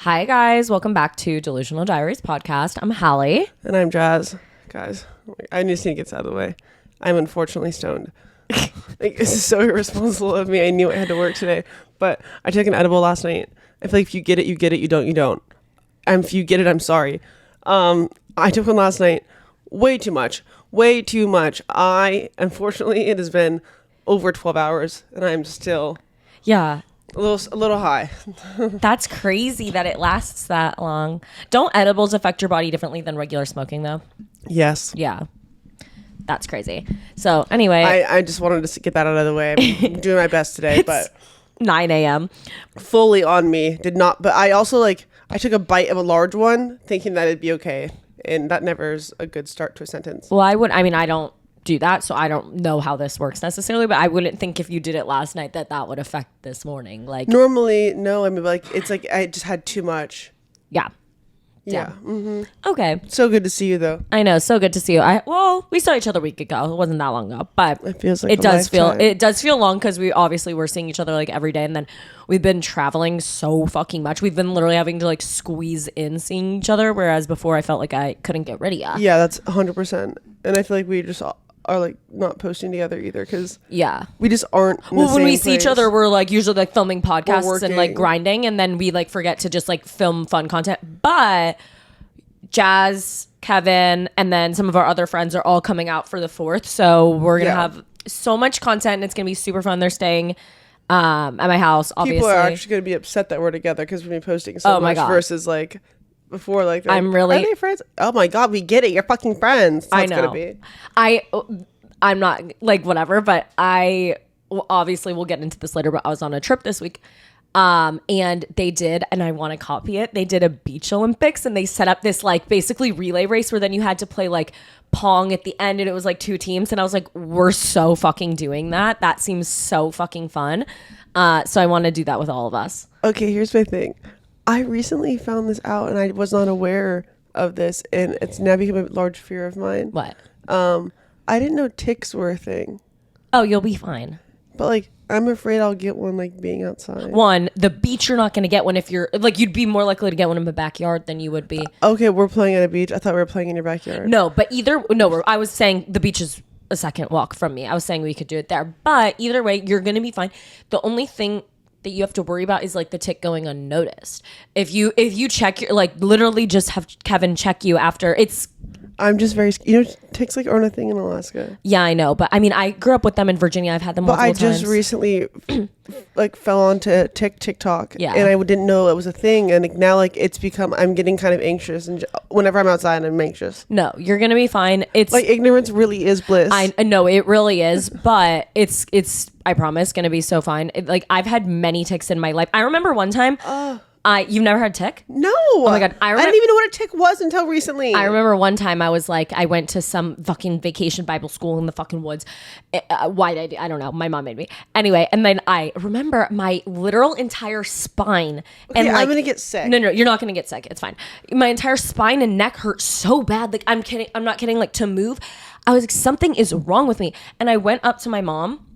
Hi, guys. Welcome back to Delusional Diaries Podcast. I'm Hallie. And I'm Jazz. Guys, I just need to get this out of the way. I'm unfortunately stoned. This is so irresponsible of me. I knew I had to work today, but I took an edible last night. I feel like if you get it, you get it. You don't, you don't. And if you get it, I'm sorry. I took one last night. Way too much. Way too much. Unfortunately, it has been over 12 hours, and I'm still... Yeah. A little high. That's crazy that it lasts that long. Don't edibles affect your body differently than regular smoking, though? Yes. Yeah. That's crazy. So, anyway. I just wanted to get that out of the way. I'm doing my best today, but... 9 a.m. Fully on me. Did not... But I also, I took a bite of a large one, thinking that it'd be okay. And that never is a good start to a sentence. Well, I don't do that, so I don't know how this works necessarily, but I wouldn't think if you did it last night that would affect this morning. Normally, no. I mean, it's like I just had too much. Yeah. Mm-hmm. Okay. So good to see you, though. I know. So good to see you. We saw each other a week ago. It wasn't that long ago, but it feels like it does feel long because we obviously were seeing each other every day, and then we've been traveling so fucking much. We've been literally having to squeeze in seeing each other, whereas before I felt like I couldn't get rid of you. Yeah, that's 100%. And I feel like we just are not posting together either because we just aren't in when we place. see each other, we're usually filming podcasts and grinding, and then we forget to just film fun content. But Jazz, Kevin, and then some of our other friends are all coming out for the 4th, so we're gonna have so much content and it's gonna be super fun. They're staying at my house. Obviously, people are actually gonna be upset that we're together because we've been posting so much versus before, I'm really... Are they friends? Oh my god, we get it. You're fucking friends. That's I know. Gonna be. I'm not whatever, but I obviously we'll get into this later. But I was on a trip this week, and they did, and I want to copy it. They did a beach Olympics, and they set up this basically relay race where then you had to play pong at the end, and it was 2 teams, and I was like, we're so fucking doing that. That seems so fucking fun. So I want to do that with all of us. Okay, here's my thing. I recently found this out and I was not aware of this, and it's now become a large fear of mine. What? I didn't know ticks were a thing. Oh, you'll be fine. But I'm afraid I'll get one being outside. One, the beach you're not going to get one if you're you'd be more likely to get one in the backyard than you would be. Okay, we're playing at a beach. I thought we were playing in your backyard. No, but I was saying the beach is a second walk from me. I was saying we could do it there. But either way, you're going to be fine. The only thing that you have to worry about is the tick going unnoticed. If you check your literally just have Kevin check you after it's. I'm just very ticks aren't a thing in Alaska. Yeah, I know, but I mean I grew up with them in Virginia. I've had them multiple times. But I just recently fell onto TikTok, yeah, and I didn't know it was a thing, and now it's become. I'm getting kind of anxious, and whenever I'm outside, I'm anxious. No, you're gonna be fine. It's ignorance really is bliss. I know it really is, but it's I promise gonna be so fine. I've had many ticks in my life. I remember one time. You've never had a tick? No. Oh my god! I didn't even know what a tick was until recently. I remember one time I was I went to some fucking vacation Bible school in the fucking woods. Why did I don't know. My mom made me. Anyway, and then I remember my literal entire spine. Okay, and I'm gonna get sick. No, you're not gonna get sick. It's fine. My entire spine and neck hurt so bad. I'm kidding. I'm not kidding. To move, I was something is wrong with me. And I went up to my mom.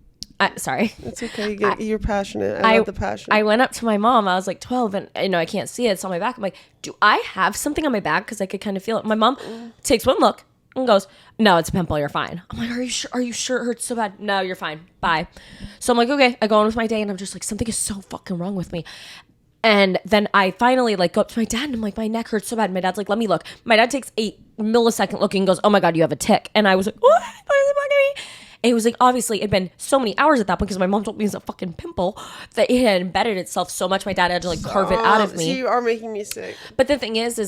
Sorry. It's okay. You're passionate. I love the passion. I went up to my mom. I was 12 and I can't see it. It's on my back. I'm like, do I have something on my back? Because I could kind of feel it. My mom takes one look and goes, no, it's a pimple. You're fine. I'm like, are you sure? Are you sure it hurts so bad? No, you're fine. Bye. So I'm like, okay. I go on with my day and I'm just something is so fucking wrong with me. And then I finally go up to my dad and I'm like, my neck hurts so bad. My dad's like, let me look. My dad takes a millisecond look and goes, oh my God, you have a tick. And I was like, what? And it was obviously, it'd been so many hours at that point because my mom told me it was a fucking pimple that it had embedded itself so much my dad had to carve it out of me. So you are making me sick. But the thing is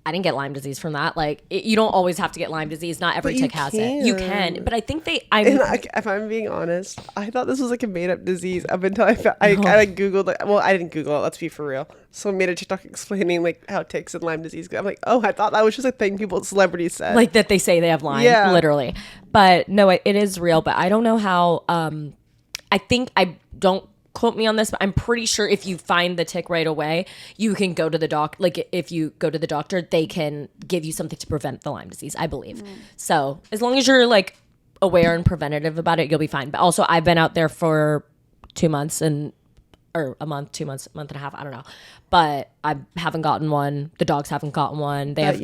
I didn't get Lyme disease from that. You don't always have to get Lyme disease. Not every tick has it. You can. But I think if I'm being honest, I thought this was a made up disease up until I Googled it. Well, I didn't Google it. Let's be for real. So I made a TikTok explaining how ticks and Lyme disease go. I'm like, oh, I thought that was just a thing celebrities said. That they say they have Lyme. Yeah. Literally. But no, it is real. But I don't know how. I think don't quote me on this, but I'm pretty sure if you find the tick right away, you can go to the doctor. If you go to the doctor, they can give you something to prevent the Lyme disease, I believe. So as long as you're aware and preventative about it, you'll be fine. But also I've been out there for 2 months and or a month, 2 months, month and a half. I don't know. But I haven't gotten one. The dogs haven't gotten one. They have,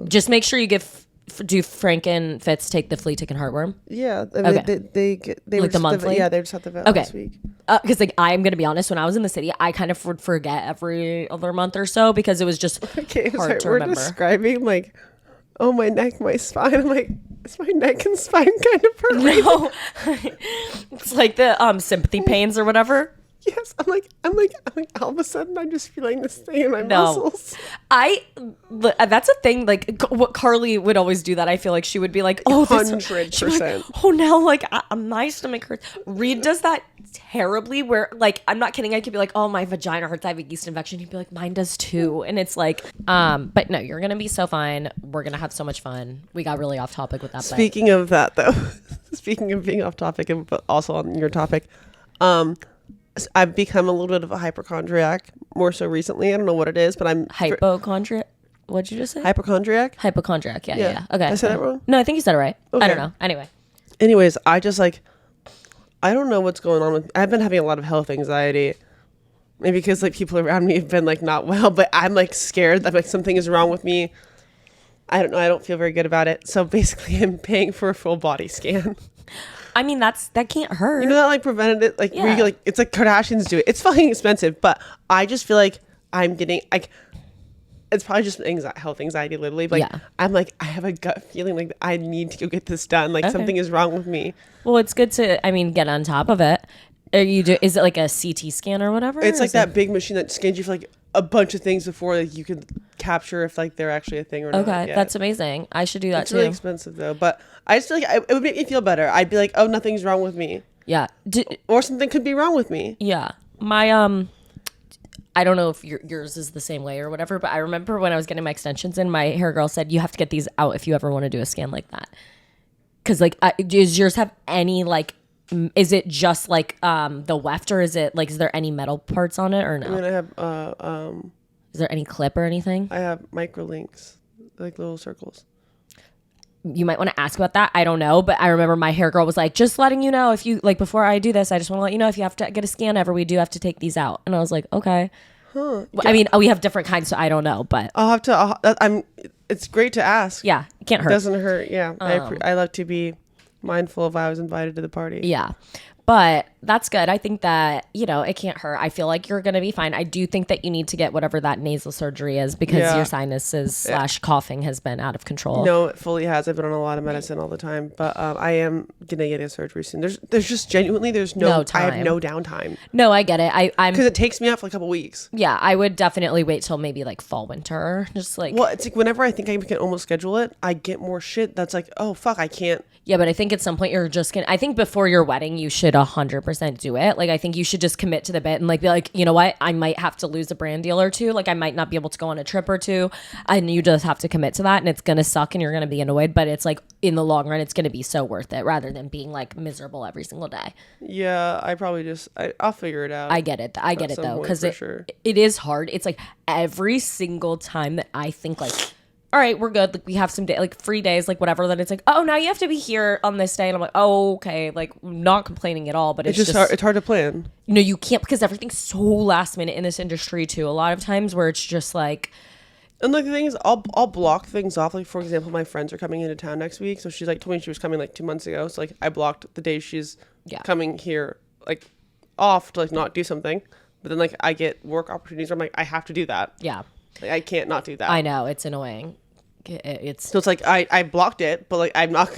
just make sure you do Frank and Fitz take the flea tick and heartworm? Yeah. I mean, okay. they like the monthly? Yeah, they just had the vet last week. Because like I'm going to be honest, when I was in the city, I kind of would forget every other month or so because it was just hard to remember. We're describing like, oh, my neck, my spine. I'm like, is my neck and spine kind of hurt? No. It's like the sympathy pains or whatever. Yes, I'm like, all of a sudden I'm just feeling this thing in my muscles. That's a thing, like, what Carly would always do that. I feel like she would be like, oh, 100%. Like, oh, now, like, my stomach hurts. Reed does that terribly where, like, I'm not kidding. I could be like, oh, my vagina hurts. I have a yeast infection. He'd be like, mine does too. And it's like, but no, you're going to be so fine. We're going to have so much fun. We got really off topic with that. Speaking of that, though, speaking of being off topic, but also on your topic, I've become a little bit of a hypochondriac more so recently. I don't know what it is, but I'm hypochondriac. What'd you just say? Hypochondriac. Hypochondriac. Yeah. Okay. I said it wrong? No, I think you said it right. Okay. I don't know. Anyways, I just like, I don't know what's going on with. I've been having a lot of health anxiety. Maybe because like people around me have been like not well, but I'm like scared that like something is wrong with me. I don't know. I don't feel very good about it. So basically, I'm paying for a full body scan. I mean, that can't hurt. You know that like prevented it, like where you, like it's like Kardashians do it. It's fucking expensive, but I just feel like I'm getting like it's probably just health anxiety, literally. But like, I'm like I have a gut feeling like I need to go get this done. Like something is wrong with me. Well, it's good to get on top of it. Is it like a CT scan or whatever? It's like that big machine that scans you for like a bunch of things before like you can capture if like they're actually a thing or not. Okay, that's amazing. I should do that too. It's really expensive though, but I just feel like it would make me feel better. I'd be like, oh, nothing's wrong with me. Yeah. Or something could be wrong with me. Yeah. My I don't know if yours is the same way or whatever, but I remember when I was getting my extensions in, my hair girl said you have to get these out if you ever want to do a scan like that. Because like, does yours have any like? Is it just like the weft, or is it like, is there any metal parts on it or no? I mean, I have is there any clip or anything? I have microlinks, like little circles. You might want to ask about that. I don't know, but I remember my hair girl was like, just letting you know if you like before I do this, I just want to let you know if you have to get a scan ever, we do have to take these out. And I was like, okay. Huh. Yeah. I mean, we have different kinds, so I don't know, but I'll have to. It's great to ask. Yeah, it can't hurt. It doesn't hurt. Yeah, I love to be mindful if I was invited to the party. Yeah. But that's good. I think that, it can't hurt. I feel like you're going to be fine. I do think that you need to get whatever that nasal surgery is because your sinuses / coughing has been out of control. No, it fully has. I've been on a lot of medicine all the time, but I am going to get a surgery soon. There's just genuinely, there's no time. I have no downtime. No, I get it. Because it takes me out for a couple weeks. Yeah, I would definitely wait till maybe like fall, winter. Just like. Well, it's like whenever I think I can almost schedule it, I get more shit that's like, oh, fuck, I can't. Yeah, but I think at some point you're just going to, I think before your wedding, you should 100% do it. Like, I think you should just commit to the bit and like be like, you know what? I might have to lose a brand deal or two. Like, I might not be able to go on a trip or two. And you just have to commit to that. And it's going to suck and you're going to be annoyed. But it's like, in the long run, it's going to be so worth it rather than being like miserable every single day. Yeah, I probably I'll figure it out. I get it. I get it though. Because it is hard. It's like every single time that I think like, all right, we're good. Like we have some free days, like whatever. Then it's like, oh, now you have to be here on this day, and I'm like, oh, okay. Like not complaining at all, but it's just hard. It's hard to plan. No, you can't because everything's so last minute in this industry too. A lot of times where it's just like, and like the thing is, I'll block things off. Like for example, my friends are coming into town next week, so she's like told me she was coming like 2 months ago. So like I blocked the day she's coming here like off to like not do something, but then like I get work opportunities where I'm like I have to do that. Yeah, like I can't not do that. I know it's annoying. So it's like I blocked it, but like I'm not.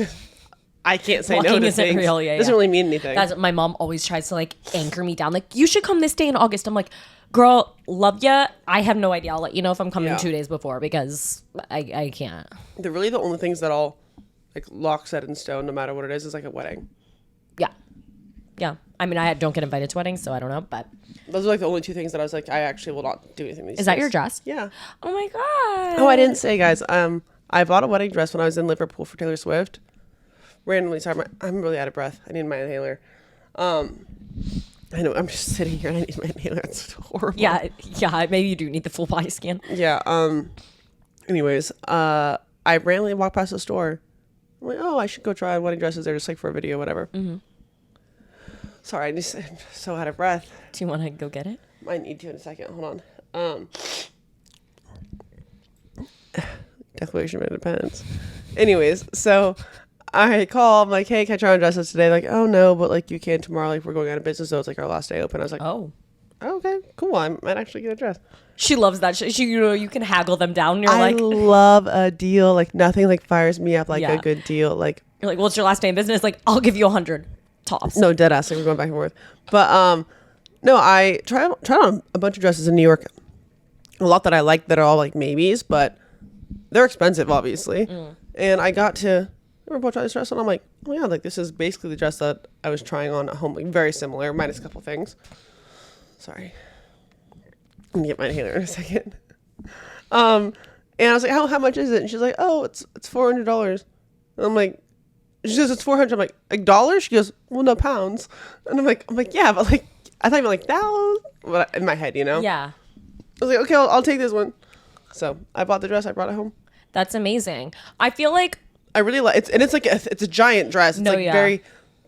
I can't say no to things. Real, yeah, doesn't really mean anything. That's my mom always tries to like anchor me down. Like you should come this day in August. I'm like, girl, love ya. I have no idea. I'll let you know if I'm coming 2 days before because I can't. They're really the only things that I'll like lock set in stone, no matter what it is like a wedding. Yeah. I mean, I don't get invited to weddings, so I don't know, but those are like the only two things that I was like, I actually will not do anything these days. Is that your dress? Yeah. Oh my god. Oh, I didn't say, guys. I bought a wedding dress when I was in Liverpool for Taylor Swift. Randomly, sorry, I'm really out of breath. I need my inhaler. I know I'm just sitting here and I need my inhaler. It's horrible. Yeah. Maybe you do need the full body scan. Yeah. Anyways, I randomly walked past the store. I'm like, oh, I should go try on wedding dresses there, just like for a video, whatever. Mm-hmm. Sorry, I'm so out of breath. Do you want to go get it? I need to in a second. Hold on. Declaration of Independence. Anyways, so I call. I'm like, hey, can I try on dresses today? Like, oh no, but like you can tomorrow. Like we're going out of business, so it's like our last day open. I was like, Oh. Okay, cool. I might actually get a dress. She loves that shit. You can haggle them down. And you're I like, love a deal. Like nothing like fires me up like Yeah. a good deal. Like you're like, well, it's your last day in business. Like, I'll give you 100 tops. no, dead ass. Like we're going back and forth. But no, I tried on a bunch of dresses in New York. A lot that I like that are all like maybes, but they're expensive, obviously. And I got to try this dress, and I'm like, oh yeah, like this is basically the dress that I was trying on at home, like very similar, minus a couple things. Sorry, I'm gonna get my inhaler in a second. And I was like, how much is it? And she's like, oh, it's $400. And I'm like, she goes, it's 400. I'm like dollars? She goes, well, no, pounds. And I'm like, yeah, but like I thought you meant like thousands. But in my head, you know? Yeah. I was like, okay, I'll take this one. So I bought the dress. I brought it home. That's amazing. I feel like I really like it. And it's like it's a giant dress. It's very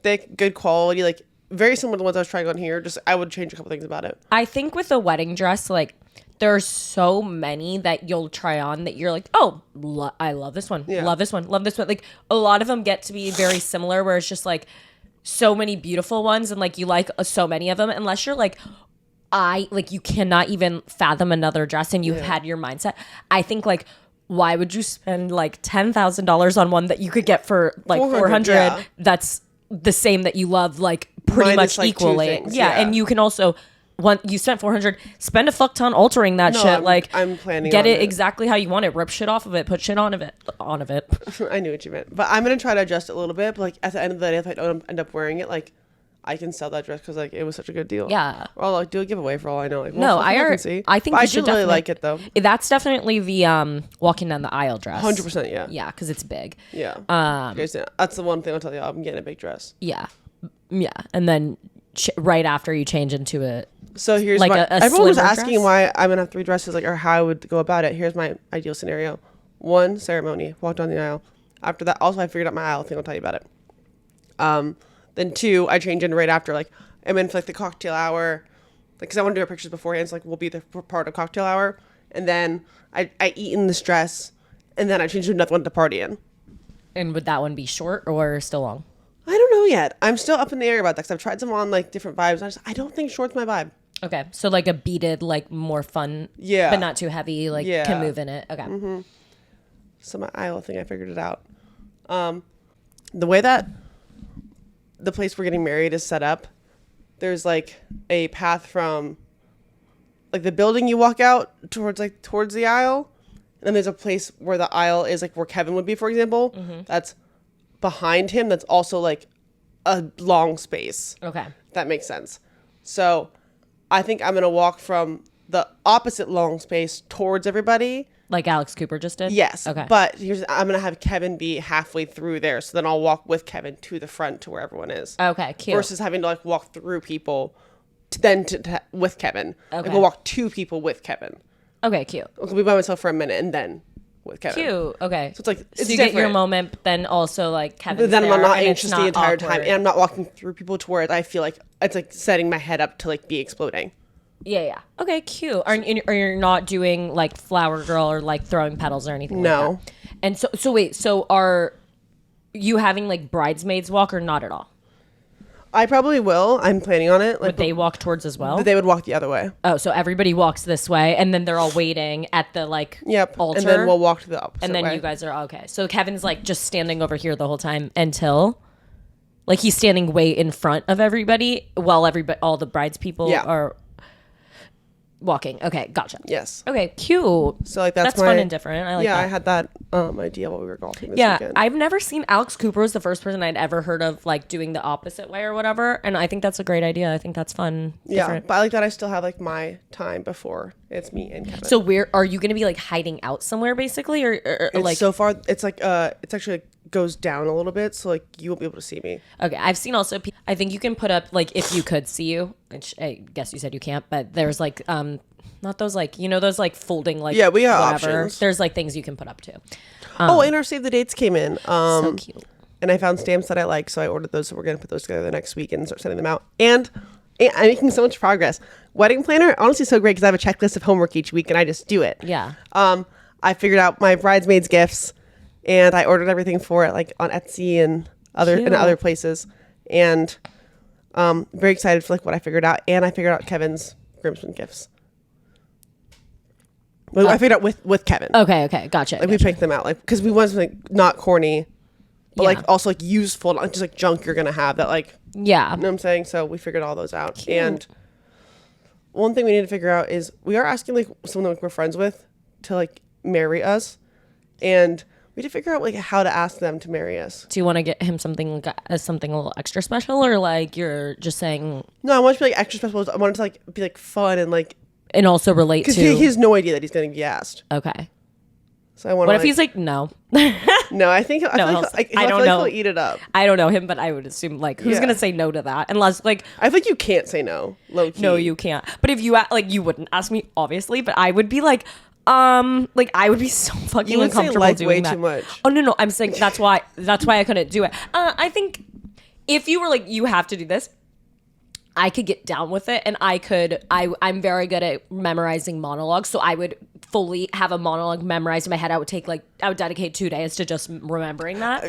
thick, good quality, like very similar to the ones I was trying on here. Just I would change a couple things about it. I think with a wedding dress, like there are so many that you'll try on that you're like, oh, I love this one. Yeah. Love this one. Love this one. Like a lot of them get to be very similar where it's just like so many beautiful ones and like you like so many of them unless you're like, you cannot even fathom another dress and you've had your mindset. I think like, why would you spend like $10,000 on one that you could get for like 400? Yeah. That's the same that you love like pretty Minus, much like, equally. 2 things, yeah. yeah. And you can also you spent 400, spend a fuck ton altering that shit. I'm planning get on it exactly how you want it. Rip shit off of it, put shit on of it. I knew what you meant. But I'm going to try to adjust it a little bit. But like at the end of the day, if I don't end up wearing it, like I can sell that dress because like it was such a good deal. Yeah. Or I'll like do a giveaway for all I know. Like, No, I think but I you do should really definitely like it though. That's definitely the walking down the aisle dress. 100%, yeah. Yeah, because it's big. Yeah. That's the one thing I'll tell you. I'm getting a big dress. Yeah. Yeah. And then right after you change into it. So here's like my. a Everyone was slimmer asking dress? why I'm gonna have 3 dresses, like, or how I would go about it. Here's my ideal scenario: 1, ceremony, walk down the aisle. After that, also I figured out my aisle thing. I'll tell you about it. Then 2, I change in right after. Like I'm in for like the cocktail hour, like because I want to do our pictures beforehand. So like we'll be the part of cocktail hour, and then I eat in this dress, and then I change to another one to party in. And would that one be short or still long? I don't know yet. I'm still up in the air about that because I've tried some on like different vibes. I don't think short's my vibe. Okay, so like a beaded, like more fun, Yeah, but not too heavy, like can move in it. Okay. Mm-hmm. So my aisle thing, I figured it out. The way that the place we're getting married is set up, there's like a path from like the building you walk out towards the aisle, and then there's a place where the aisle is like where Kevin would be, for example. Mm-hmm. That's behind him. That's also like a long space. Okay. That makes sense. So I think I'm going to walk from the opposite long space towards everybody. Like Alex Cooper just did? Yes. Okay. But I'm going to have Kevin be halfway through there. So then I'll walk with Kevin to the front to where everyone is. Okay, cute. Versus having to like walk through people to with Kevin. Okay. Like, we'll walk 2 people with Kevin. Okay, cute. I'll be by myself for a minute and then with Kevin. Cute. Okay. So it's like, it's so you different. get your moment, but then also like Kevin's But then there, I'm not and anxious it's the entire awkward. time. And I'm not walking through people to where I feel like it's like setting my head up to like be exploding. Yeah. Okay, cute. Are you not doing like flower girl or like throwing petals or anything No. like that? And so wait, so are you having like bridesmaids walk or not at all? I probably will. I'm planning on it. Like, Would they walk towards as well? but they would walk the other way. Oh, so everybody walks this way, and then they're all waiting at the like altar. And then we'll walk to the opposite And then way. you guys are okay. So Kevin's like just standing over here the whole time until, like, he's standing way in front of everybody while all the brides people are walking. Okay, gotcha. Yes. Okay, cute. So like that's fun and different. I like that. I had that idea while we were golfing this Yeah, weekend. I've never seen Alex Cooper was the first person I'd ever heard of like doing the opposite way or whatever, and I think that's a great idea. I think that's fun. Yeah, different. but I like that I still have like my time before it's me and Kevin. So where are you going to be like hiding out somewhere basically, or it's like so far it's like it's actually goes down a little bit, so like you won't be able to see me. Okay, I've seen also. I think you can put up like if you could see you, which I guess you said you can't, but there's like not those like those like folding like we got whatever. options. There's like things you can put up too. And our save the dates came in. So cute. and I found stamps that I like, so I ordered those. So we're gonna put those together the next week and start sending them out. And I'm making so much progress. Wedding planner, honestly, so great because I have a checklist of homework each week and I just do it. Yeah. I figured out my bridesmaids gifts, and I ordered everything for it, like on Etsy and other places. And very excited for like what I figured out. And I figured out Kevin's groomsmen gifts. Well, I figured out with Kevin. Okay, gotcha. Like we picked them out, like because we want something not corny, but like also like useful, not just like junk you're gonna have that like. Yeah. You know what I'm saying? So we figured all those out. Cute. And one thing we need to figure out is we are asking like someone like we're friends with to like marry us, and we need to figure out like how to ask them to marry us. Do you want to get him something as something a little extra special, or like you're just saying? No, I want it to be like extra special. I want it to like be like fun and like. And also relate to. Because he has no idea that he's going to be asked. Okay. So I want. What if he's like no? No, I think. I No, feel like I don't know. he'll eat it up. I don't know him, but I would assume like who's gonna say no to that unless like. I think you can't say no. Low key. No, you can't. But if you like, you wouldn't ask me obviously, but I would be like I would be so fucking You would say uncomfortable like doing way that. too much. Oh no, I'm saying that's why I couldn't do it. I think if you were like you have to do this, I could get down with it, and I'm very good at memorizing monologues, so I would fully have a monologue memorized in my head. I would dedicate 2 days to just remembering that.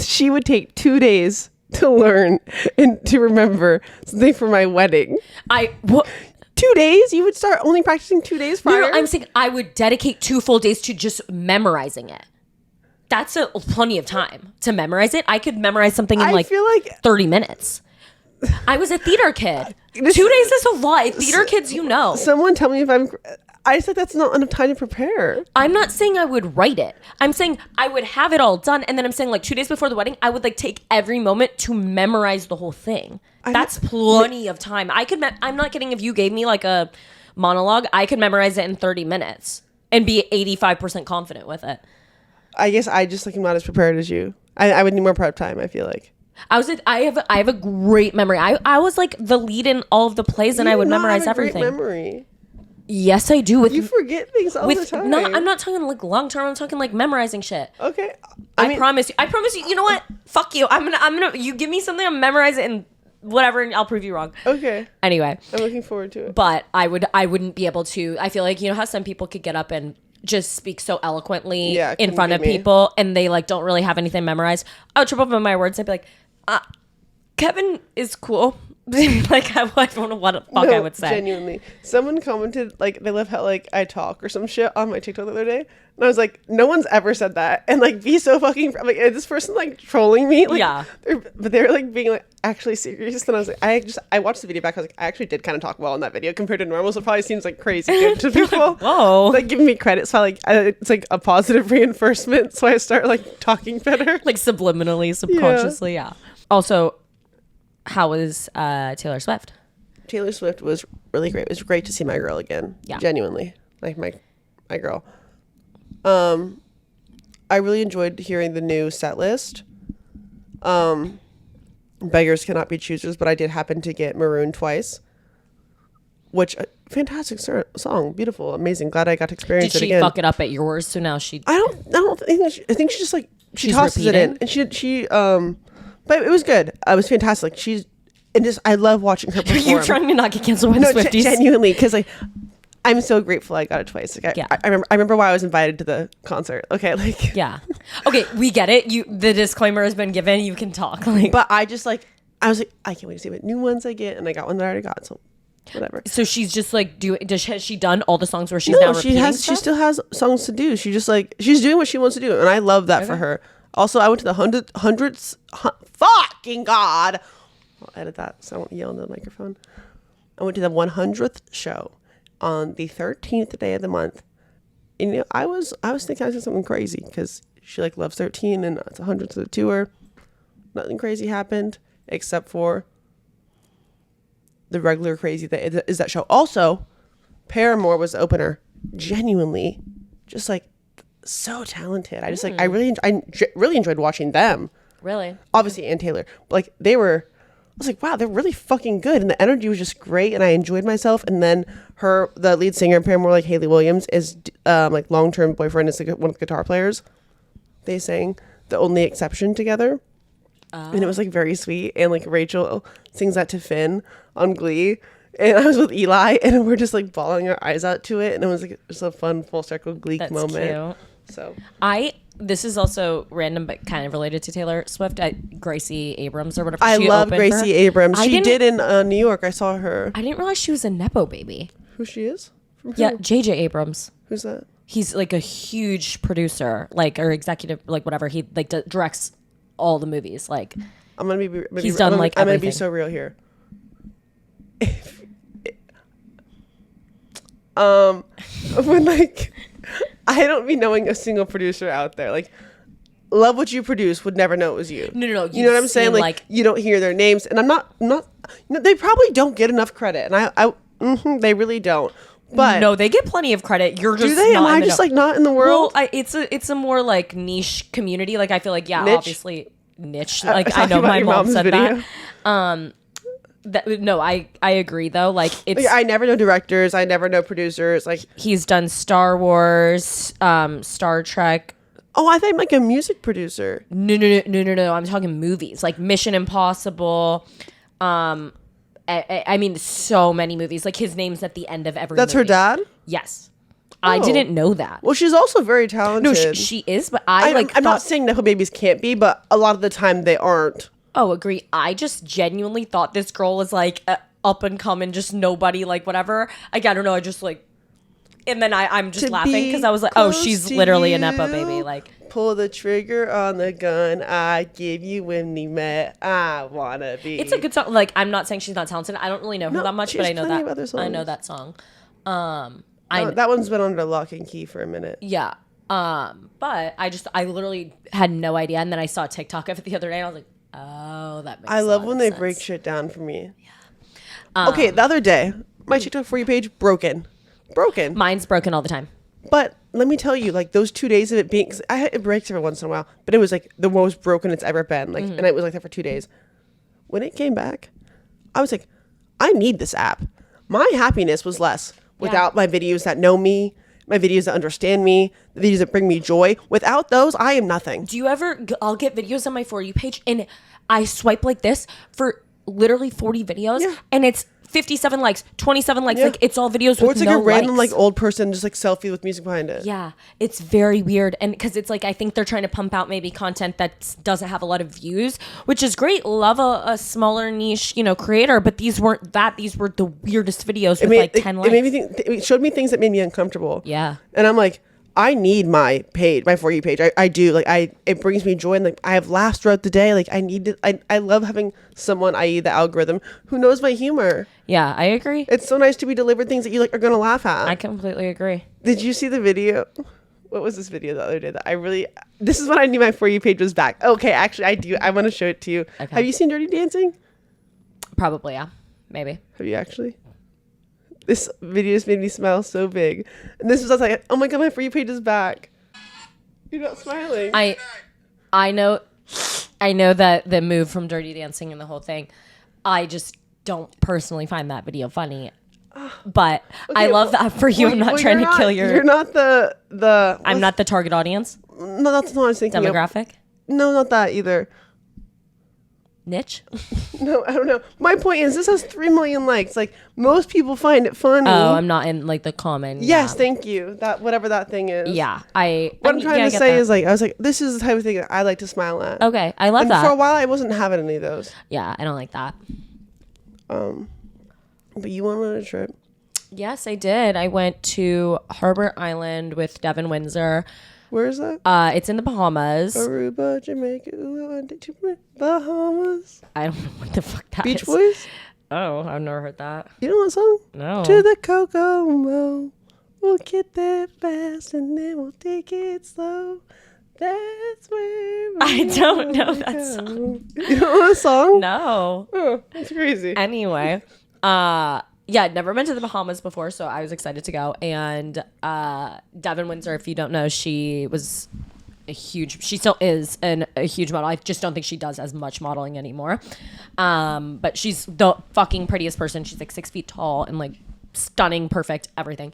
She would take 2 days to learn and to remember something for my wedding. 2 days? You would start only practicing 2 days prior? No, I'm saying I would dedicate 2 full days to just memorizing it. That's plenty of time to memorize it. I could memorize something in I feel like 30 minutes. I was a theater kid. 2 days is a lot. Theater kids, you know. Someone tell me if I just think that's not enough time to prepare. I'm not saying I would write it. I'm saying I would have it all done, and then I'm saying like 2 days before the wedding, I would like take every moment to memorize the whole thing. That's plenty of time. I'm not kidding. If you gave me like a monologue, I could memorize it in 30 minutes and be 85% confident with it. I guess I just like am not as prepared as you. I would need more prep time, I feel like. I have a great memory. I was like the lead in all of the plays, and I would memorize everything. Great memory. Yes, I do. You forget things all the time. No, I'm not talking like long term. I'm talking like memorizing shit. Okay. I promise you. You know what? Fuck you. I'm gonna. You give me something, I'll memorize it and whatever, and I'll prove you wrong. Okay. Anyway, I'm looking forward to it. But I wouldn't be able to. I feel like you know how some people could get up and just speak so eloquently in front of people, and they like don't really have anything memorized. I would trip up on my words. I'd be like, Kevin is cool. Like I don't know what the fuck I would say. Genuinely, someone commented like they love how like I talk or some shit on my TikTok the other day, and I was like, no one's ever said that, and like be so fucking like is this person like trolling me? Like, yeah, but they're like being like actually serious, and I was like, I watched the video back. I was like, I actually did kind of talk well in that video compared to normal, so it probably seems like crazy good to people. Whoa, like giving me credit, so it's like a positive reinforcement, so I start like talking better, like subliminally, subconsciously, yeah. Also, how was Taylor Swift? Taylor Swift was really great. It was great to see my girl again. Yeah. Genuinely. Like my girl. I really enjoyed hearing the new set list. Beggars cannot be choosers, but I did happen to get Maroon twice. Which fantastic song, beautiful, amazing. Glad I got to experience it again. Did she fuck it up at yours? So now she I think she just like she tosses repeating? it in and she but it was good. It was fantastic. I love watching her perform. You're trying to not get canceled by the Swifties. Genuinely, because like I'm so grateful I got it twice. Like I remember why I was invited to the concert. Okay, like yeah. Okay, we get it. The disclaimer has been given. You can talk. Like, but I was like, I can't wait to see what new ones I get, and I got one that I already got. So whatever. So she's just like has she done all the songs where she's now repeating stuff? She still has songs to do. She's doing what she wants to do, and I love that for her. Also, I went to the hundreds. Fucking God! I'll edit that so I won't yell into the microphone. I went to the 100th show on the 13th day of the month. And, you know, I was thinking I was doing something crazy because she like loves 13 and it's 100th of the tour. Nothing crazy happened except for the regular crazy that is that show. Also, Paramore was the opener. Genuinely, just like so talented. I really enjoyed watching them. Really? Obviously, and Taylor. Like I was like, wow, they're really fucking good, and the energy was just great, and I enjoyed myself. And then the lead singer in Paramore, like Hayley Williams, is like long-term boyfriend is like one of the guitar players. They sang The Only Exception together. And it was like very sweet. And like Rachel sings that to Finn on Glee. And I was with Eli and we're just like bawling our eyes out to it. And it was like just a fun full circle Gleek moment. Cute. So this is also random, but kind of related to Taylor Swift. Gracie Abrams or whatever. I love Gracie Abrams. She did in New York. I saw her. I didn't realize she was a Nepo baby. Who she is? Yeah, J.J. Abrams. Who's that? He's like a huge producer, like, or executive, like whatever. He like directs all the movies. Like, I'm gonna be. He's done like everything. I'm gonna be so real here. When like, I don't be knowing a single producer out there. Like, Love What You Produce would never know it was you. No. You know what I'm saying? Like, you don't hear their names, and I'm not. They probably don't get enough credit, and they really don't. But no, they get plenty of credit. You're just do they? Am I just like not in the world? Well, it's a more like niche community. Like I feel like niche? Obviously niche. Like I know my mom said video. that. No, I agree though. Like it's I never know directors. I never know producers. Like he's done Star Wars, Star Trek. Oh, I think like a music producer. No. I'm talking movies like Mission Impossible. I mean, so many movies. Like his name's at the end of every. That's movie. her dad. Yes, I didn't know that. Well, she's also very talented. No, she is, but I'm not saying Nepo babies can't be, but a lot of the time they aren't. Oh, agree. I just genuinely thought this girl was like up and coming, just nobody, like whatever. Like I don't know. I just like, and then I'm just laughing because I was like, oh, she's literally a Nepo baby. Like. Pull the trigger on the gun I give you when we met. I wanna be. It's a good song. Like I'm not saying she's not talented. I don't really know her that much, but I know that. I know that song. That one's been under lock and key for a minute. Yeah. But I literally had no idea, and then I saw a TikTok of it the other day. And I was like, oh, that makes. I love when they break shit down for me. Yeah. Okay, the other day, my TikTok For You page broken. Mine's broken all the time. But let me tell you, like those 2 days of it being, cause it breaks every once in a while, but it was like the most broken it's ever been. Like, and it was like that for 2 days. When it came back, I was like, I need this app. My happiness was less without my videos that know me, my videos that understand me, the videos that bring me joy. Without those, I am nothing. Do you ever? I'll get videos on my For You page, and I swipe like this for literally 40 videos, and it's 57 likes, 27 likes. Like it's all videos with no likes. Or it's like a random like old person just like selfie with music behind it. Yeah, it's very weird. And because it's like I think they're trying to pump out maybe content that doesn't have a lot of views, which is great. Love a smaller niche, creator. But these weren't that. These were the weirdest videos with 10 likes. It made me think. It showed me things that made me uncomfortable. Yeah. And I'm like, I need my page, my For You page. I do. Like it brings me joy, and like I have laughs throughout the day. Like I need to. I love having someone, i.e. the algorithm, who knows my humor. Yeah, I agree. It's so nice to be delivered things that you like are gonna laugh at. I completely agree. Did you see the video? What was this video the other day that I really? This is when I knew my For You page was back. Okay, actually, I do. I want to show it to you. Okay. Have you seen Dirty Dancing? Probably, yeah. Maybe. Have you actually? This video just made me smile so big. And this was, I was like, oh my God, my For You page is back. You're not smiling. I know that the move from Dirty Dancing and the whole thing, I just don't personally find that video funny. But okay, I love that for you. I'm not trying to kill your... You're not the... I'm not the target audience? No, that's not what I was thinking. Demographic? No, not that either. Niche? No, I don't know. My point is this has 3 million likes. Like most people find it funny. Oh, I'm not in like the common. Yes, thank you. That whatever that thing is. Yeah, what I'm trying to say is like I was like this is the type of thing that I like to smile at. Okay, I love that. For a while I wasn't having any of those. Yeah, I don't like that. But you went on a trip. Yes, I did. I went to Harbor Island with Devin Windsor. Where is that? It's in the Bahamas. Aruba, Jamaica, Bahamas. I don't know what the fuck that Beach is. Boys? Oh, I've never heard that. You know that song? No. To the Kokomo. We'll get there fast and then we'll take it slow. That's where I don't know that song. You don't know that song? No. Oh, that's crazy. Anyway, yeah, I'd never been to the Bahamas before, so I was excited to go. And Devin Windsor, if you don't know, she still is a huge model. I just don't think she does as much modeling anymore. But she's the fucking prettiest person. She's like 6 feet tall and like stunning, perfect, everything.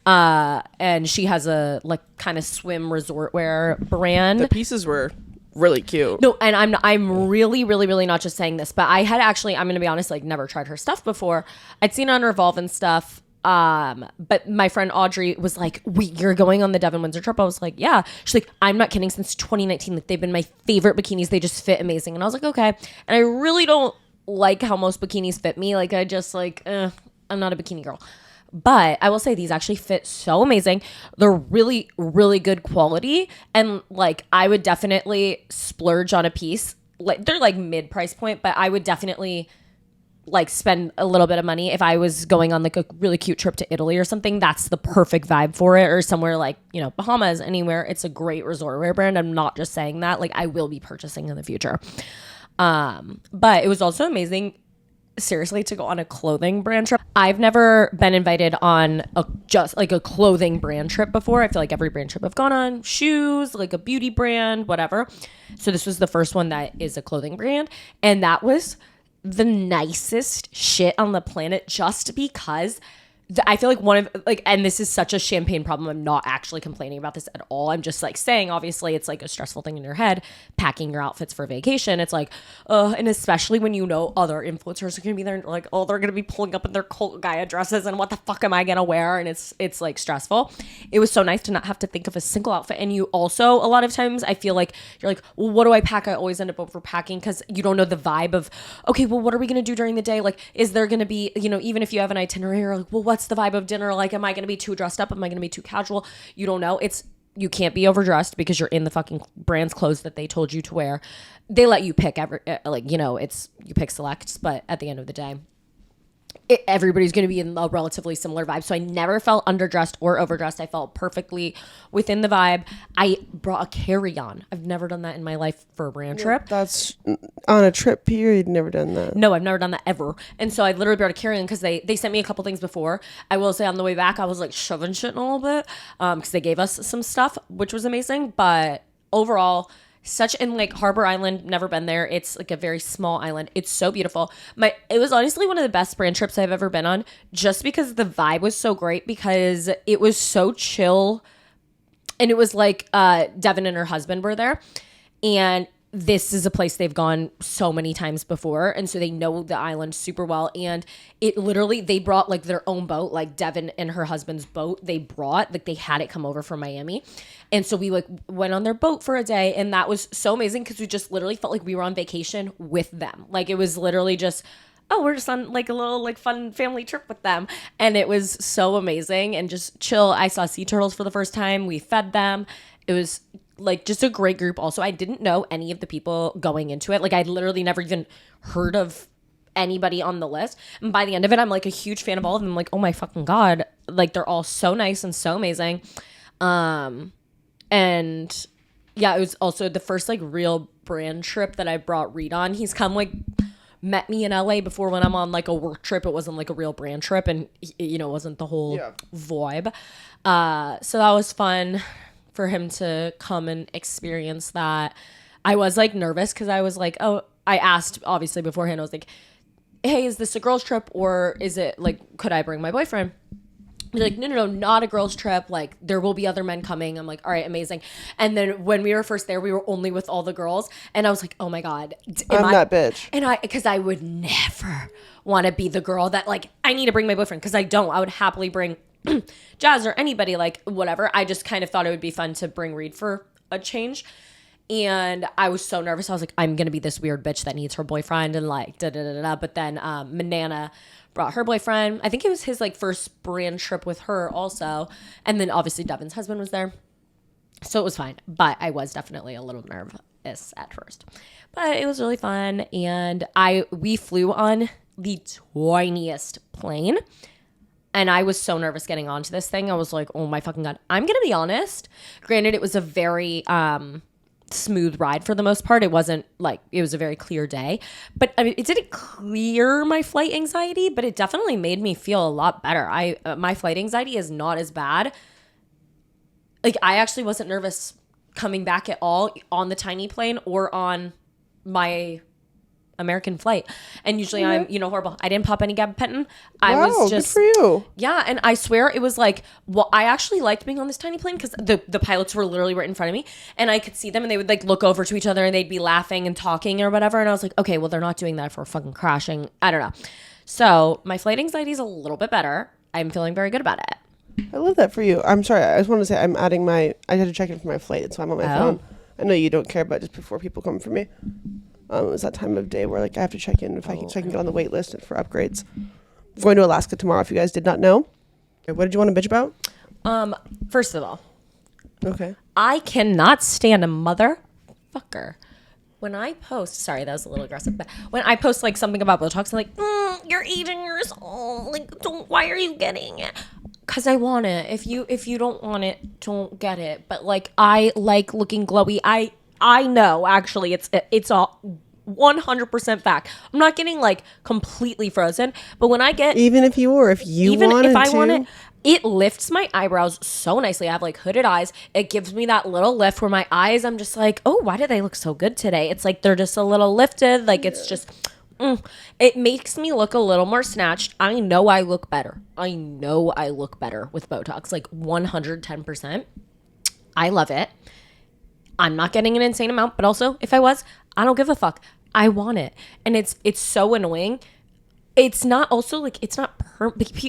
And she has a like kind of swim resort wear brand. The pieces were really cute. No, and I'm really, really, really not just saying this, but I had actually, I'm going to be honest, like never tried her stuff before. I'd seen it on Revolve and stuff. But my friend Audrey was like, wait, you're going on the Devin Windsor trip? I was like, yeah. She's like, I'm not kidding, since 2019, like they've been my favorite bikinis. They just fit amazing. And I was like, okay. And I really don't like how most bikinis fit me. Like I just like, I'm not a bikini girl. But I will say these actually fit so amazing. They're really, really good quality. And like, I would definitely splurge on a piece. Like they're like mid price point, but I would definitely like spend a little bit of money if I was going on like a really cute trip to Italy or something. That's the perfect vibe for it. Or somewhere like, you know, Bahamas, anywhere. It's a great resort wear brand. I'm not just saying that. Like I will be purchasing in the future. But it was also amazing, seriously, to go on a clothing brand trip. I've never been invited on just like a clothing brand trip before. I feel like every brand trip I've gone on, shoes, like a beauty brand, whatever. So this was the first one that is a clothing brand. And that was the nicest shit on the planet, just because I feel like one of like, and this is such a champagne problem. I'm not actually complaining about this at all. I'm just like saying, obviously it's like a stressful thing in your head, packing your outfits for vacation. It's like, and especially when you know other influencers are going to be there and like, oh, they're going to be pulling up in their cult Gaia dresses and what the fuck am I going to wear? And it's like stressful. It was so nice to not have to think of a single outfit. And you also, a lot of times I feel like you're like, well, what do I pack? I always end up overpacking because you don't know the vibe of, okay, well, what are we going to do during the day? Like, is there going to be, you know, even if you have an itinerary, you're like, well, what's the vibe of dinner? Like, am I going to be too dressed up? Am I going to be too casual? You don't know. You can't be overdressed because you're in the fucking brand's clothes that they told you to wear. They let you pick you pick selects, but at the end of the day, everybody's going to be in a relatively similar vibe. So I never felt underdressed or overdressed. I felt perfectly within the vibe. I brought a carry-on. I've never done that in my life for a brand trip. That's on a trip period. Never done that. No, I've never done that ever. And so I literally brought a carry-on because they sent me a couple things before. I will say on the way back, I was like shoving shit in a little bit because they gave us some stuff, which was amazing. But overall, in like Harbor Island, never been there. It's like a very small island. It's so beautiful. It was honestly one of the best brand trips I've ever been on, just because the vibe was so great, because it was so chill. And it was like Devin and her husband were there, and this is a place they've gone so many times before, and so they know the island super well. And it literally, they brought like their own boat, like Devin and her husband's boat. They had it come over from Miami, and so we like went on their boat for a day, and that was so amazing because we just literally felt like we were on vacation with them. Like it was literally just, oh, we're just on like a little like fun family trip with them, and it was so amazing and just chill. I saw sea turtles for the first time. We fed them. It was like just a great group. Also, I didn't know any of the people going into it. Like I'd literally never even heard of anybody on the list. And by the end of it, I'm like a huge fan of all of them. I'm like, oh my fucking God. Like they're all so nice and so amazing. And yeah, it was also the first like real brand trip that I brought Reed on. He's come like met me in LA before when I'm on like a work trip. It wasn't like a real brand trip, and you know, it wasn't the whole vibe. So that was fun for him to come and experience that. I was like nervous because I was like, oh, I asked obviously beforehand. I was like, hey, is this a girls trip or is it like, could I bring my boyfriend? He's like, no, not a girls trip. Like there will be other men coming. I'm like, all right, amazing. And then when we were first there, we were only with all the girls, and I was like, oh my God, I'm that bitch. And because I would never want to be the girl that like, I need to bring my boyfriend, because I don't. I would happily bring Jazz or anybody, like whatever. I just kind of thought it would be fun to bring Reed for a change. And I was so nervous. I was like, I'm going to be this weird bitch that needs her boyfriend and like da-da-da-da. But then Manana brought her boyfriend. I think it was his like first brand trip with her also. And then obviously Devin's husband was there. So it was fine. But I was definitely a little nervous at first. But it was really fun. And we flew on the tiniest plane. And I was so nervous getting onto this thing. I was like, oh my fucking God. I'm going to be honest. Granted, it was a very smooth ride for the most part. It wasn't like, it was a very clear day. But I mean, it didn't clear my flight anxiety, but it definitely made me feel a lot better. My flight anxiety is not as bad. Like, I actually wasn't nervous coming back at all on the tiny plane or on my American flight. And usually I'm, horrible. I didn't pop any gabapentin. Wow, was just, good for you. Yeah. And I swear it was like, well, I actually liked being on this tiny plane because the pilots were literally right in front of me and I could see them and they would like look over to each other and they'd be laughing and talking or whatever. And I was like, okay, well, they're not doing that if we're fucking crashing. I don't know. So my flight anxiety is a little bit better. I'm feeling very good about it. I love that for you. I'm sorry. I just want to say I had to check in for my flight. That's why I'm on my phone. I know you don't care, but just before people come for me. It was that time of day where like I have to check in so I can get on the wait list for upgrades. I'm going to Alaska tomorrow if you guys did not know. What did you want to bitch about? First of all. Okay. I cannot stand a motherfucker. When I post, sorry, that was a little aggressive, but when I post like something about Botox, I'm like, you're 18 years old. Like, why are you getting it? Because I want it. If you don't want it, don't get it. But like, I like looking glowy. I know actually it's all 100% fact. I'm not getting like completely frozen, but when I get even if you want it, it lifts my eyebrows so nicely. I have like hooded eyes. It gives me that little lift where my eyes, I'm just like, oh, why do they look so good today? It's like they're just a little lifted. Like it's just, it makes me look a little more snatched. I know I look better. I know I look better with Botox, like 110%. I love it. I'm not getting an insane amount, but also if I was, I don't give a fuck. I want it. And it's so annoying. It's not also like it's not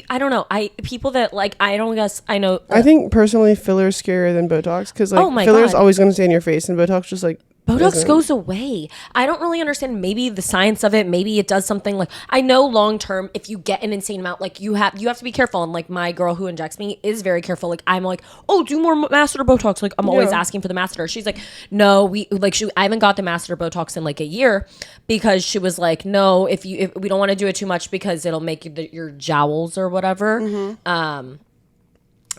I don't know. People that like I don't guess I know. I think personally fillers scarier than Botox because like fillers always going to stay in your face and Botox just like Botox goes away. I don't really understand maybe the science of it. Maybe it does something like I know long term if you get an insane amount like you have to be careful. And like my girl who injects me is very careful. Like I'm like, oh, do more masseter Botox. Like I'm always asking for the masseter. She's like, no, I haven't got the masseter Botox in like a year because she was like, no, if we don't want to do it too much because it'll make your jowls or whatever. Mm-hmm.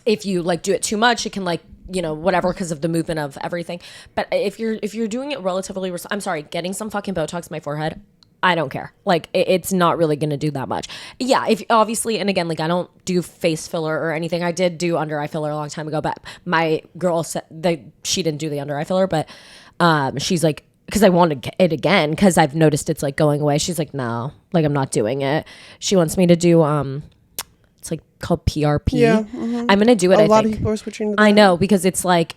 If you like do it too much, it can like whatever because of the movement of everything. But if you're doing it relatively, I'm sorry, getting some fucking Botox in my forehead, I don't care. Like it's not really gonna do that much. Yeah, if obviously, and again, like I don't do face filler or anything. I did do under eye filler a long time ago, but my girl said that she didn't do the under eye filler, but she's like, because I wanted it again because I've noticed it's like going away. She's like, no, like I'm not doing it. She wants me to do it's like called PRP. Yeah, mm-hmm. I'm gonna do it. A lot of people are switching to that. I know because it's like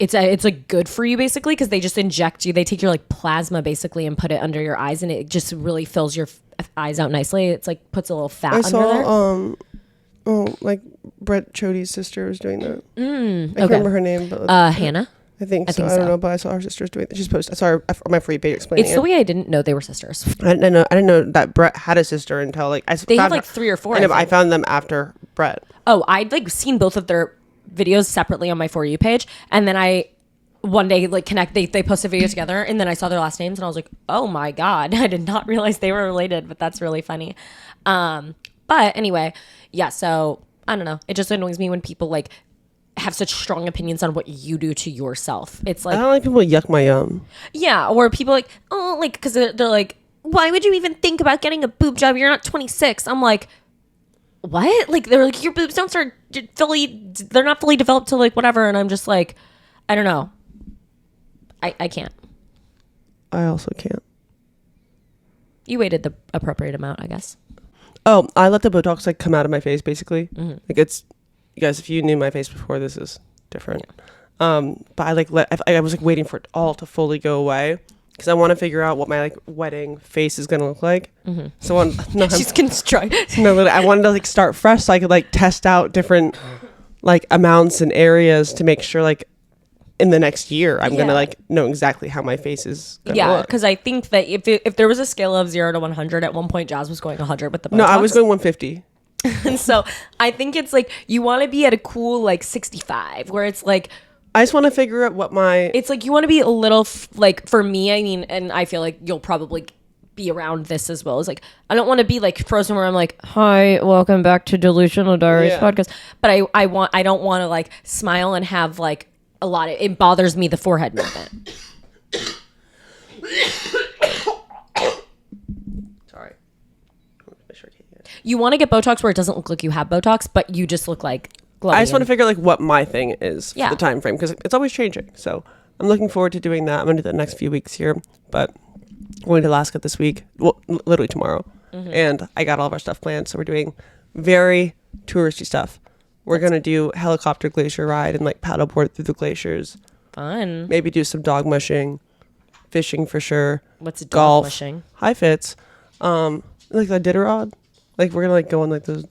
good for you basically because they just inject you. They take your like plasma basically and put it under your eyes and it just really fills your eyes out nicely. It's like puts a little fat under there. Like Brett Chody's sister was doing that. I can't remember her name, but Hannah. I think so. I don't know, but I saw her sister's doing it. She's posted. I saw her on my free page explaining it. It's the way I didn't know they were sisters. I didn't know that Brett had a sister until like they have like 3 or 4. I found them after Brett. Oh, I'd like seen both of their videos separately on my For You page, and then I one day like they posted a video together, and then I saw their last names, and I was like, oh my god, I did not realize they were related, but that's really funny. But anyway, yeah. So I don't know. It just annoys me when people like have such strong opinions on what you do to yourself. It's like I don't like people yuck my yum. Yeah, or people like because they're like, why would you even think about getting a boob job? You're not 26. I'm like, what? Like they're like your boobs don't start they're not fully developed till like whatever, and I'm just like, I don't know. I can't. I also can't. You waited the appropriate amount, I guess. Oh, I let the Botox like come out of my face basically. Mm-hmm. Like it's. You guys, if you knew my face before, this is different. Yeah. But I was like waiting for it all to fully go away because I want to figure out what my like wedding face is gonna look like. Mm-hmm. So she's construct. No, I wanted to like start fresh so I could like test out different like amounts and areas to make sure like in the next year I'm gonna like know exactly how my face is gonna look. Because I think that if there was a scale of 0 to 100, at one point Jazz was going 100 with the Botox. No, I was going 150. And so I think it's like you want to be at a cool like 65 where it's like I just want to figure out what my it's like you want to be a little like for me, I mean, and I feel like you'll probably be around this as well. It's like I don't want to be like frozen where I'm like, hi, welcome back to Delusional Diaries Podcast, but I don't want to like smile and have like a lot of it bothers me the forehead movement. You want to get Botox where it doesn't look like you have Botox, but you just look like glowing. I just want to figure like what my thing is for the time frame because it's always changing. So I'm looking forward to doing that. I'm going to do that next few weeks here. But going to Alaska this week. Well, literally tomorrow. And I got all of our stuff planned. So we're doing very touristy stuff. We're going to do helicopter glacier ride and like paddleboard through the glaciers. Fun. Maybe do some dog mushing, fishing for sure. What's dog golf, mushing? High fits. Like the Diderot. Like we're going to like go on like those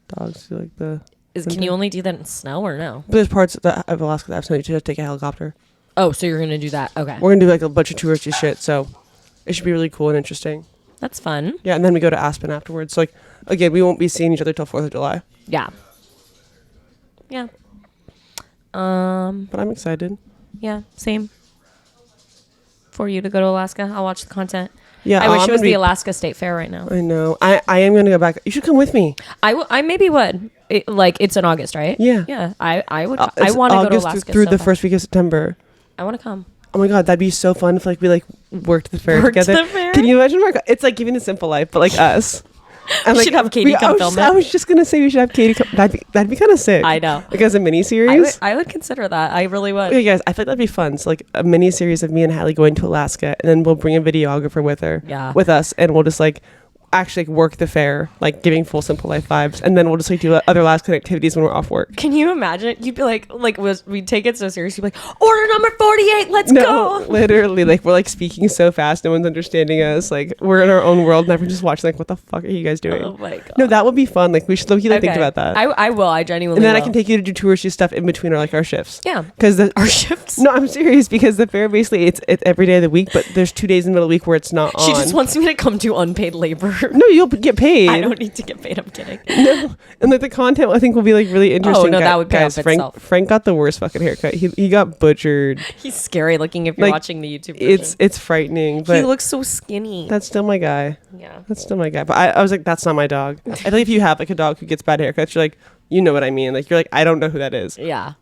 dogs. Like Can you only do that in snow or no? But there's parts of Alaska that have snow. You just take a helicopter. Oh, so you're going to do that. Okay. We're going to do like a bunch of touristy shit. So it should be really cool and interesting. That's fun. Yeah, and then we go to Aspen afterwards. So, like, again, we won't be seeing each other till 4th of July. Yeah. Yeah. But I'm excited. Yeah, same. For you to go to Alaska. I'll watch the content. Yeah, I wish it was the Alaska State Fair right now. I know. I am going to go back. You should come with me. I maybe would. It's in August, right? Yeah. Yeah, I would. I want to go to Alaska. Through the first week of September. I want to come. Oh my God, that'd be so fun if like we like worked the fair together. The fair? Can you imagine? It's like Giving a Simple Life, but like us. And We should have Katie come film it. I was just gonna say we should have Katie come. That'd be kind of sick. I know. Like as a mini series. I would consider that. I really would. Okay, guys, I feel like that'd be fun. So like a mini series of me and Hallie going to Alaska, and then we'll bring a videographer with her. Yeah. With us, and we'll just like actually like, work the fair, like giving full Simple Life vibes, and then we'll just like do other Alaskan activities when we're off work. Can you imagine? You'd be like we'd take it so seriously. You'd be like, order number 48, let's go. Literally, like we're like speaking so fast, no one's understanding us. Like we're in our own world, and everyone's just watching. Like, what the fuck are you guys doing? Oh my God. No, that would be fun. Like we should look think about that. I will. I genuinely. And then will. I can take you to do touristy stuff in between our shifts. Yeah. Because our shifts. No, I'm serious. Because the fair basically it's every day of the week, but there's 2 days in the middle of the week where it's not on. She just wants me to come do unpaid labor. No, you'll get paid. I don't need to get paid. I'm kidding. No, and like the content I think will be like really interesting. Oh no, that would pay guys. off itself. Frank got the worst fucking haircut. He got butchered. He's scary looking if you're Like, watching the YouTube version. It's frightening. But He looks so skinny. that's still my guy. Yeah. That's still my guy. But I was like, that's not my dog. I feel like if you have like a dog who gets bad haircuts, you're like, you know what I mean. Like you're like, I don't know who that is. Yeah.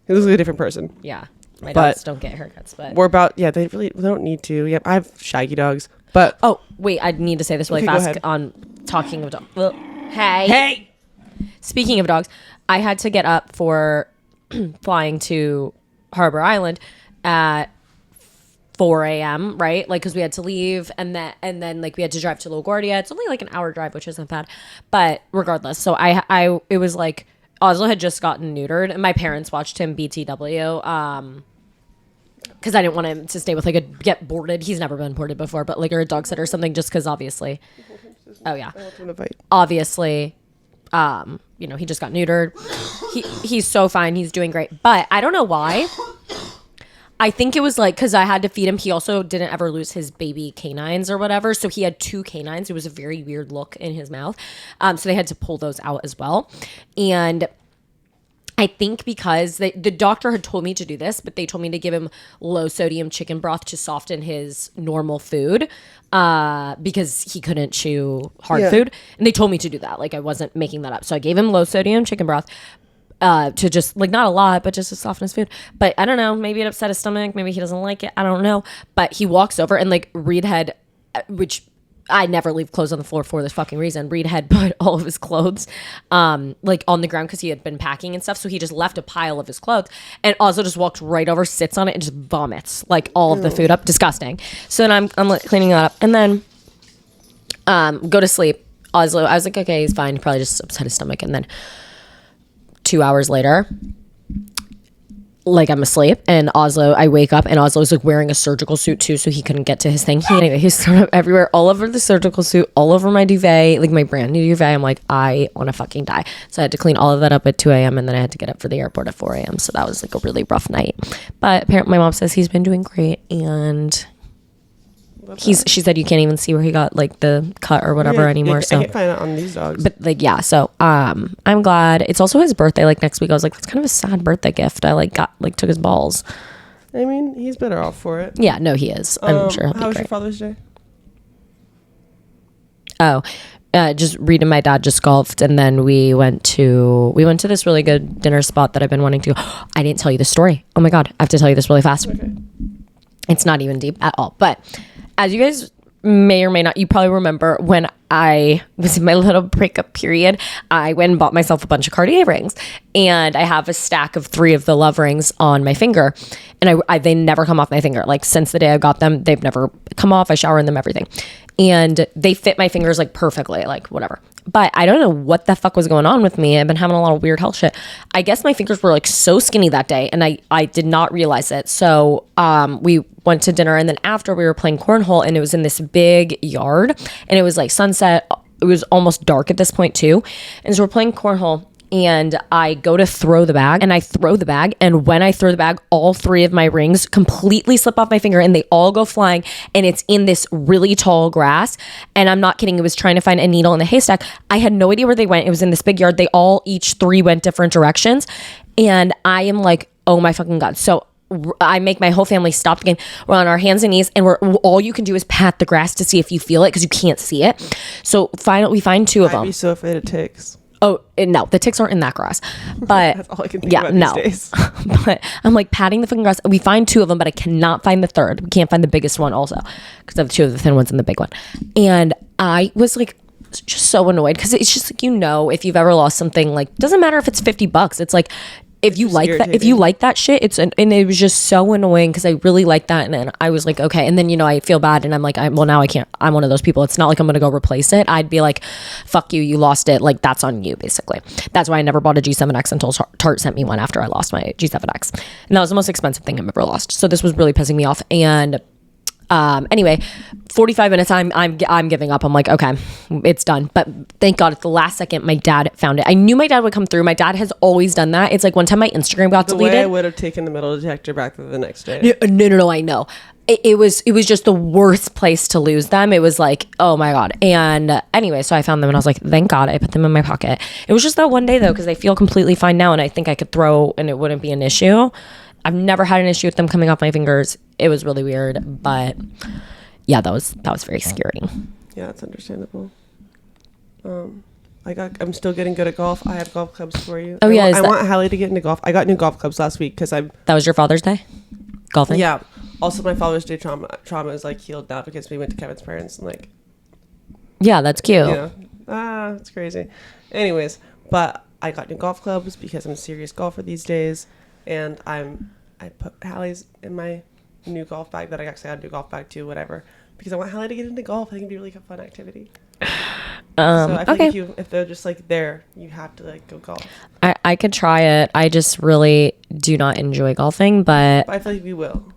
He looks like a different person. Yeah. My But dogs don't get haircuts, but We're about they don't need to. Yeah, I have shaggy dogs. But oh wait, I need to say this really Okay, go fast ahead. on talking of dogs. Well, hey. Speaking of dogs, I had to get up for flying to Harbor Island at 4 a.m. right, like because we had to leave and then like we had to drive to LaGuardia. It's only like an hour drive, which isn't bad, but regardless, so I it was like Oslo had just gotten neutered and my parents watched him BTW because I didn't want him to stay with get boarded. He's never been boarded before, but like or a dog sitter or something, just because obviously obviously he just got neutered. He's so fine, he's doing great, but I don't know why. I think it was like because I had to feed him. He also didn't ever lose his baby canines or whatever. So he had 2 canines. It was a very weird look in his mouth. So they had to pull those out as well. And I think because the doctor had told me to do this, but they told me to give him low sodium chicken broth to soften his normal food because he couldn't chew hard food. And they told me to do that. Like I wasn't making that up. So I gave him low sodium chicken broth. To just like not a lot, but just to soften his food. But I don't know, maybe it upset his stomach, maybe he doesn't like it, I don't know. But he walks over and like Reed had, which I never leave clothes on the floor for this fucking reason. Reed had put all of his clothes like on the ground because he had been packing and stuff. So he just left a pile of his clothes and also just walks right over, sits on it and just vomits like all of the food up. Disgusting. So then I'm like cleaning that up and then go to sleep. Oslo, I was like, okay, he's fine. He probably just upset his stomach. And then 2 hours later, like I'm asleep and I wake up and Oslo's like wearing a surgical suit too, so he couldn't get to his thing. He's thrown up everywhere, all over the surgical suit, all over my duvet, like my brand new duvet. I'm like, I want to fucking die. So I had to clean all of that up at 2 a.m. and then I had to get up for the airport at 4 a.m. So that was like a really rough night. But apparently my mom says he's been doing great and she said you can't even see where he got like the cut or whatever anymore. So I can't find it on these dogs. but like so I'm glad. It's also his birthday like next week. I was like, that's kind of a sad birthday gift. I took his balls. I mean, he's better off for it. Yeah, no, he is. I'm sure he'll be How was great. your Father's Day? Just Reed and my dad just golfed and then we went to this really good dinner spot that I've been wanting to go. I didn't tell you the story. Oh my God, I have to tell you this really fast. Okay. It's not even deep at all, but as you guys may or may not, you probably remember when I was in my little breakup period, I went and bought myself a bunch of Cartier rings, and I have a stack of 3 of the love rings on my finger, and they never come off my finger. Like, since the day I got them, they've never come off. I shower in them, everything. And they fit my fingers like perfectly, like whatever. But I don't know what the fuck was going on with me. I've been having a lot of weird health shit. I guess my fingers were like so skinny that day, and I did not realize it. So we went to dinner, and then after we were playing cornhole, and it was in this big yard, and it was like sunset. It was almost dark at this point too. And so we're playing cornhole, and I go to throw the bag, and I throw the bag, and when I throw the bag, all 3 of my rings completely slip off my finger, and they all go flying, and it's in this really tall grass. And I'm not kidding, it was trying to find a needle in the haystack. I had no idea where they went. It was in this big yard. They all each 3 went different directions, and I am like, oh my fucking God. So I make my whole family stop the game. We're on our hands and knees, and all you can do is pat the grass to see if you feel it, because you can't see it. So we find 2 of them. I'd be so afraid of ticks. Oh, no, the ticks aren't in that grass. But That's all I can think about these days. But I'm like patting the fucking grass. We find 2 of them, but I cannot find the third. We can't find the biggest one also, because I have 2 of the thin ones and the big one. And I was like just so annoyed, because it's just like, if you've ever lost something, like, doesn't matter if it's $50. It's like, if you like that, shit, and it was just so annoying, because I really like that. And then I was like, okay. And then, I feel bad, and I'm like, now I can't, I'm one of those people. It's not like I'm going to go replace it. I'd be like, fuck you, you lost it. Like, that's on you, basically. That's why I never bought a G7X until Tarte sent me one after I lost my G7X. And that was the most expensive thing I've ever lost. So this was really pissing me off. And anyway, 45 minutes, I'm giving up. I'm like, okay, it's done. But thank God, at the last second, my dad found it. I knew my dad would come through. My dad has always done that. It's like one time my Instagram got deleted. The way I would have taken the metal detector back the next day. No, I know. It was just the worst place to lose them. It was like, oh my God. And anyway, so I found them, and I was like, thank God I put them in my pocket. It was just that one day though, because I feel completely fine now, and I think I could throw and it wouldn't be an issue. I've never had an issue with them coming off my fingers. It was really weird, but yeah, that was very scary. Yeah, it's understandable. I'm still getting good at golf. I have golf clubs for you. Oh, I want Hallie to get into golf. I got new golf clubs last week because That was your Father's Day? Golfing? Yeah. Also, my Father's Day trauma is like healed now, because we went to Kevin's parents, and like. Yeah, that's cute. It's crazy. Anyways, but I got new golf clubs because I'm a serious golfer these days, and I put Hallie's in my new golf bag that I actually had a new golf bag too, whatever, because I want Hallie to get into golf. I think it'd be a really fun activity. So I think if they're just like there, you have to like go golf. I could try it. I just really do not enjoy golfing, but I feel like we will.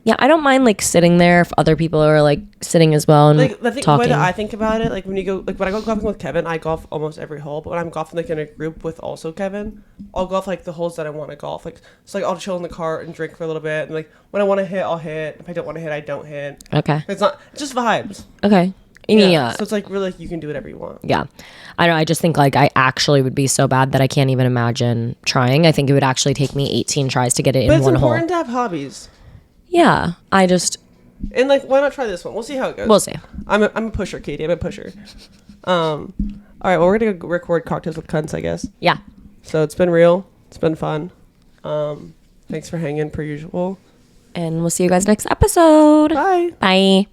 Yeah, I don't mind like sitting there if other people are like sitting as well and like the talking. way that I think about it, like when I go golfing with Kevin, I golf almost every hole. But when I'm golfing like in a group with also Kevin, I'll golf like the holes that I want to golf. Like so, like I'll chill in the car and drink for a little bit, and like when I want to hit, I'll hit. If I don't want to hit, I don't hit. Okay. It's just vibes. Okay. Yeah. So it's like really you can do whatever you want. Yeah. I don't know. I just think like I actually would be so bad that I can't even imagine trying. I think it would actually take me 18 tries to get it in one hole. But it's important to have hobbies. Yeah, and like, why not try this one? We'll see how it goes. We'll see. I'm a pusher, Katie. I'm a pusher. All right. Well, we're gonna go record cocktails with cunts, I guess. Yeah. So it's been real. It's been fun. Thanks for hanging per usual. And we'll see you guys next episode. Bye. Bye.